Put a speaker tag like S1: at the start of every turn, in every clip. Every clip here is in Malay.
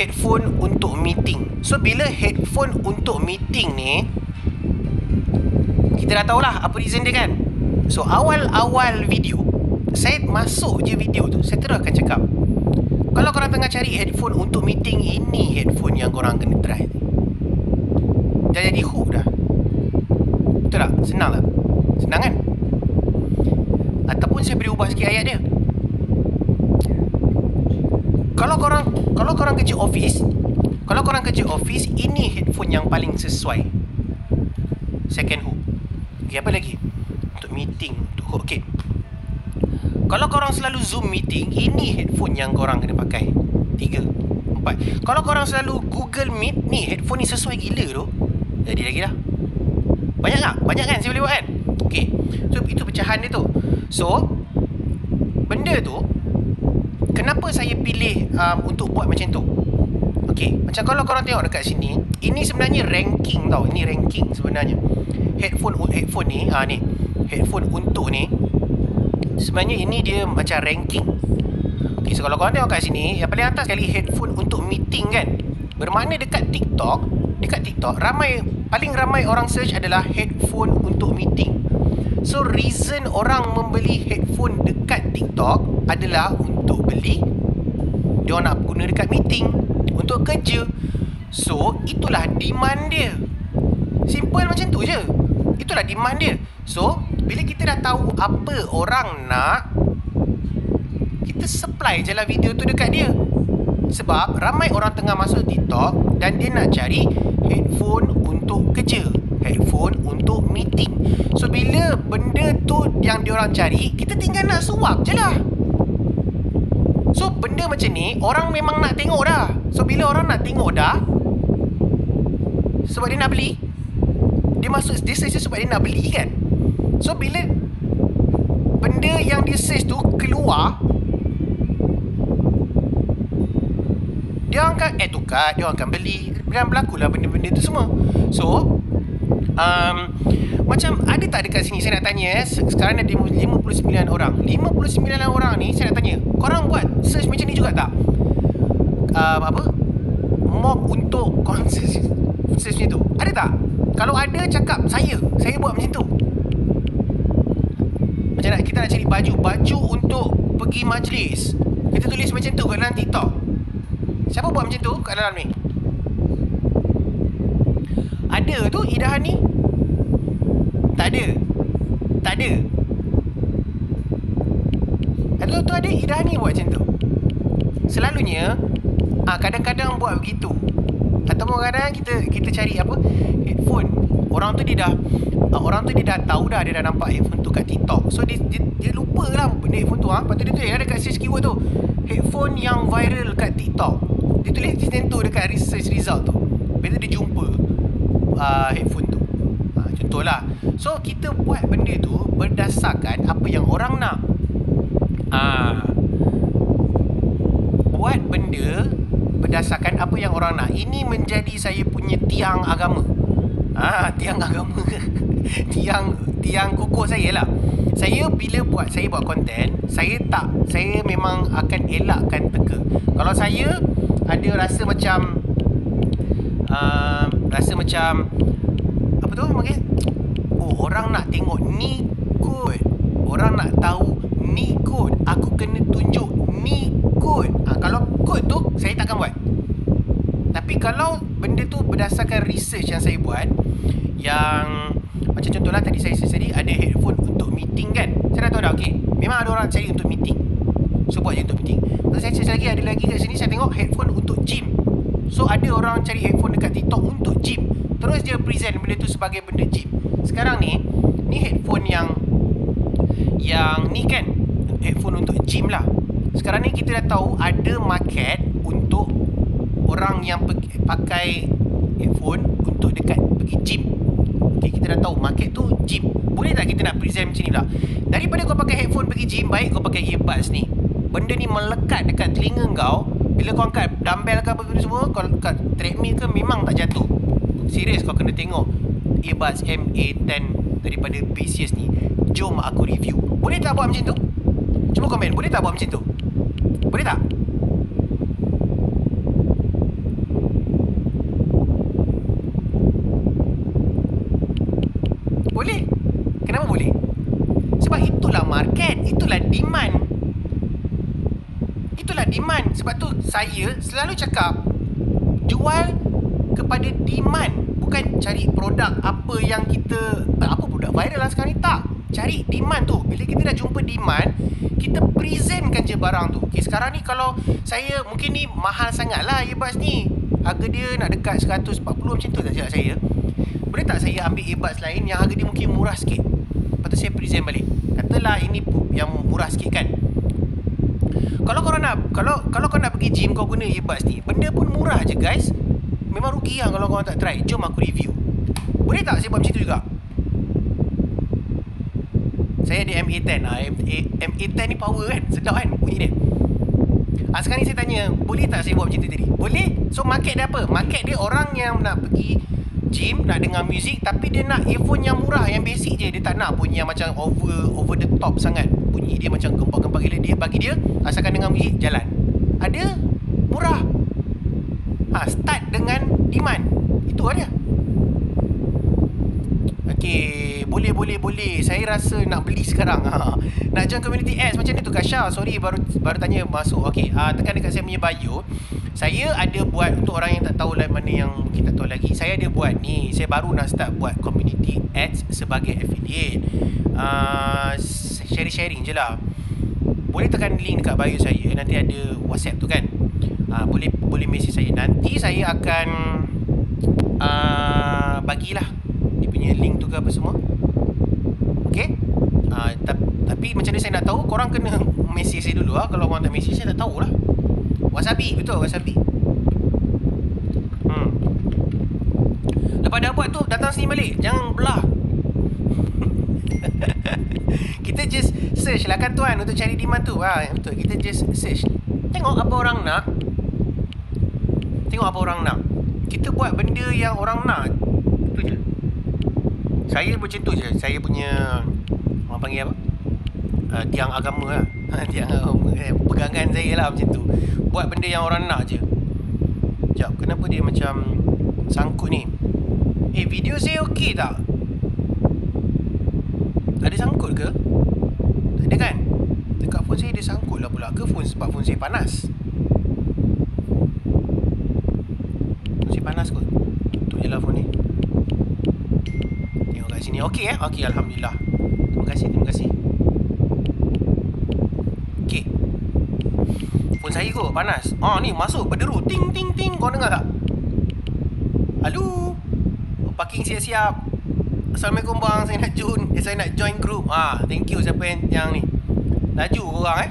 S1: headphone untuk meeting. So bila headphone untuk meeting ni, kita dah tahulah apa reason dia kan. So awal-awal video, saya masuk je video tu, saya terus akan cakap, kalau korang tengah cari headphone untuk meeting, ini headphone yang korang kena try. Dah jadi hook dah. Betul tak? Senang tak? Senang kan? Ataupun saya boleh ubah sikit ayat dia. Kalau korang kerja office, ini headphone yang paling sesuai. Second hook. Okay, apa lagi? Untuk meeting, untuk hook. Okay. Kalau korang selalu Zoom meeting, ini headphone yang korang kena pakai. 3, 4. Kalau korang selalu Google Meet, ni headphone ni sesuai gila tu. Jadi lagi dah. Banyak tak? Banyak kan saya boleh buat kan? Okay. So itu pecahan dia tu. So benda tu, kenapa saya pilih untuk buat macam tu? Okay, macam kalau korang tengok dekat sini, ini sebenarnya ranking tau. Ini ranking sebenarnya. Headphone ni, ni headphone untuk ni, sebenarnya ini dia macam ranking. Okay, so kalau korang tengok kat sini, yang paling atas sekali headphone untuk meeting kan. Bermakna dekat TikTok, paling ramai orang search adalah headphone untuk meeting. So reason orang membeli headphone dekat TikTok adalah untuk beli, dia nak guna dekat meeting, untuk kerja. So itulah demand dia. Simple macam tu je. Itulah demand dia. So bila kita dah tahu apa orang nak, kita supply je lah video tu dekat dia. Sebab ramai orang tengah masuk TikTok dan dia nak cari headphone untuk kerja, headphone untuk meeting. So bila benda tu yang diorang cari, kita tinggal nak suap je lah. So benda macam ni orang memang nak tengok dah. So bila orang nak tengok dah, sebab dia nak beli, dia search sebab dia nak beli kan. So bila benda yang dia search tu keluar, dia akan add to cart, dia akan beli, dan berlakulah benda-benda tu semua. So macam ada tak dekat sini, saya nak tanya sekarang ada 59 orang. 59 orang ni saya nak tanya, korang buat search macam ni juga tak? Mob untuk korang search macam tu, ada tak? Kalau ada, cakap saya buat macam tu. Macam nak kita nak cari baju untuk pergi majlis, kita tulis macam tu kat dalam TikTok. Siapa buat macam tu kat dalam ni? Ada tu idahan ni? Tak ada. Ada tu ada idahan ni buat macam tu. Selalunya kadang-kadang buat begitu. Ataupun kadang kita cari apa? Headphone. Orang tu dia dah tahu dah, dia dah nampak headphone tu kat TikTok. So dia lupa lah benda headphone tu. Lepas tu dia tulis ada kat search keyword tu, headphone yang viral kat TikTok. Dia tulis macam tu dekat research result tu. Lepas tu dia jumpa headphone tu. Contohlah. So kita buat benda tu berdasarkan apa yang orang nak. Buat benda berdasarkan apa yang orang nak. Ini menjadi saya punya tiang agama. Tiang agama. tiang kukuh saya lah. Saya bila saya buat konten, saya memang akan elakkan teka. Kalau saya ada rasa macam apa tu panggil? Orang nak tengok ni kot, orang nak tahu ni kot, aku kena tunjuk ni kot. Kalau kot tu saya takkan buat. Tapi kalau benda tu berdasarkan research yang saya buat, yang macam contohlah tadi saya ada headphone untuk meeting kan, saya dah tahu dah, okay, memang ada orang cari untuk meeting, so buat je untuk meeting. Lepas saya cari lagi, ada lagi kat sini saya tengok headphone untuk gym. So ada orang cari headphone dekat TikTok untuk gym, terus dia present benda tu sebagai benda gym. Sekarang ni headphone yang ni kan, headphone untuk gym lah. Sekarang ni kita dah tahu ada market untuk orang yang pakai headphone untuk dekat pergi gym. Okay, kita dah tahu market tu gym. Boleh tak kita nak present macam ni pula? Daripada kau pakai headphone pergi gym, baik kau pakai earbuds ni. Benda ni melekat dekat telinga kau. Bila kau angkat dumbbell ke apa semua, kau angkat treadmill ke, memang tak jatuh. Serius, kau kena tengok earbuds MA10 daripada Baseus ni. Jom aku review. Boleh tak buat macam tu? Cuba komen, boleh tak buat macam tu? Boleh tak? market. Itulah demand. Itulah demand. Sebab tu saya selalu cakap, jual kepada demand, bukan cari produk apa yang kita, apa produk viral lah sekarang ni. Tak, cari demand tu. Bila kita dah jumpa demand, kita presentkan je barang tu. Okay, sekarang ni kalau saya, mungkin ni mahal sangat lah earbuds ni, harga dia nak dekat 140 macam tu tak silap saya. Boleh tak saya ambil earbuds lain yang harga dia mungkin murah sikit, lepas tu saya present balik, katalah ini yang murah sikit kan. Kalau korang nak, kalau kau nak pergi gym, kau guna earbuds ni, benda pun murah je guys. Memang rugi lah kalau korang tak try. Jom aku review. Boleh tak saya buat macam tu juga? Saya ada MA10 lah. MA10 ni power kan, sedap kan bunyi dia. Sekarang ni saya tanya, boleh tak saya buat macam tu tadi? Boleh. So market dia apa? Market dia orang yang nak pergi gym, nak dengar muzik, tapi dia nak earphone yang murah, yang basic je. Dia tak nak bunyi yang macam over the top sangat. Bunyi dia macam gempak-gempak gila. Dia bagi dia, asalkan dengar muzik, jalan. Ada, murah. Start dengan demand. Itu dia. Okay, boleh. Saya rasa nak beli sekarang. Nak join community ads macam ni tu Kak Syah. Sorry, baru tanya masuk. Okay, tekan dekat saya punya bio. Saya ada buat, untuk orang yang tak tahu lah, mana yang kita tahu lagi, saya ada buat ni. Saya baru nak start buat community ads sebagai affiliate. Sharing je lah. Boleh tekan link dekat bio saya. Nanti ada WhatsApp tu kan. Boleh message saya. Nanti saya akan bagilah dia punya link tu ke apa semua. Okay. Tapi macam ni saya nak tahu, korang kena message saya dulu lah. Kalau korang tak message, saya tak tahulah. Wasabi, betul, wasabi. Lepas dah buat tu, datang sini balik. Jangan belah. Kita just search lah kan tuan, untuk cari demand tu. Betul, kita just search. Tengok apa orang nak. Kita buat benda yang orang nak. Itu je. Saya macam tu je. Saya punya, orang panggil apa, tiang agama lah. Tiang agama, pegangan saya lah macam tu. Buat benda yang orang nak je. Sekejap, kenapa dia macam sangkut ni? Video saya okey tak? Ada sangkut ke? Tak ada kan? Dekat phone saya dia sangkut lah pula. Ke sebab phone saya panas? Phone saya panas kot. Tutup je lah phone ni. Tengok kat sini. Okey Okey, Alhamdulillah. Terima kasih. Okey. Phone saya kot panas. Ni masuk berderu. Ting. Kau dengar tak? Halo. Parking siap-siap. Assalamualaikum bang, saya nak join group. Thank you siapa yang ni. Laju korang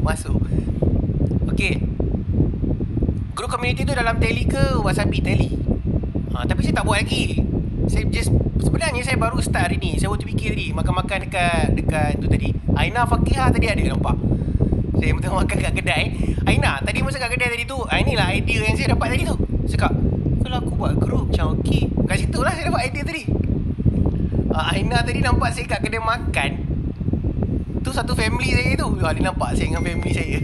S1: masuk. Okey. Group community tu dalam Tele ke Wasabi? Tele. Tapi saya tak buat lagi. Sebenarnya saya baru start hari ni. Saya waktu fikir tadi makan-makan dekat tu tadi. Aina Fakihah tadi ada nampak. Saya tengok makan kat kedai. Aina tadi masa kat kedai tadi tu. Inilah idea yang saya dapat tadi tu. Cakap, kalau aku buat group macam okey. Kat situ lah saya dapat idea tadi. Aina tadi nampak saya kat kedai makan. Tu satu family saya tu. Dia nampak saya dengan family saya.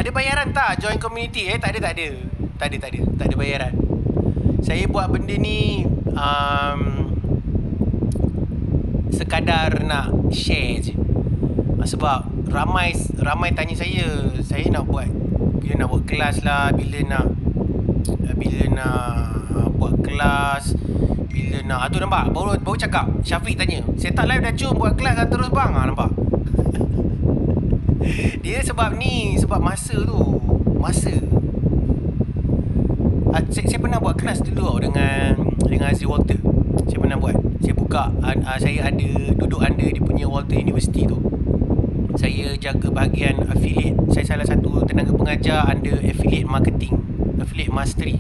S1: Ada bayaran tak join community? Tak ada bayaran. Saya buat benda ni sekadar nak share je. Sebab ramai tanya saya nak buat, bila nak buat kelas lah, bila nak buat kelas, bila nak tu nampak baru cakap. Syafiq tanya, saya tak live dah cuma buat kelas dah terus bang. Nampak. Dia sebab masa tu. Saya pernah buat kelas dulu tau dengan Azri Walter. Saya pernah buat. Saya buka, saya ada duduk under dia punya Walter University tu. Saya jaga bahagian affiliate. Saya salah satu tenaga pengajar under affiliate marketing, affiliate mastery.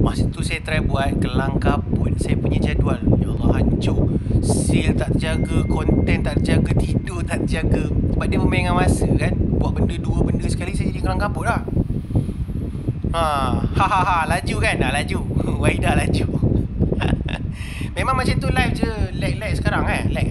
S1: Masa tu saya try buat kelang kabut. Saya punya jadual, ya Allah, hancur. Sale tak terjaga, konten tak terjaga, tidur tak terjaga. Sebab dia bermain dengan masa kan. Buat dua benda sekali, saya jadi kelang kabut lah. Laju kan? Laju. Waidah laju. Memang macam tu live je. Lag sekarang lag.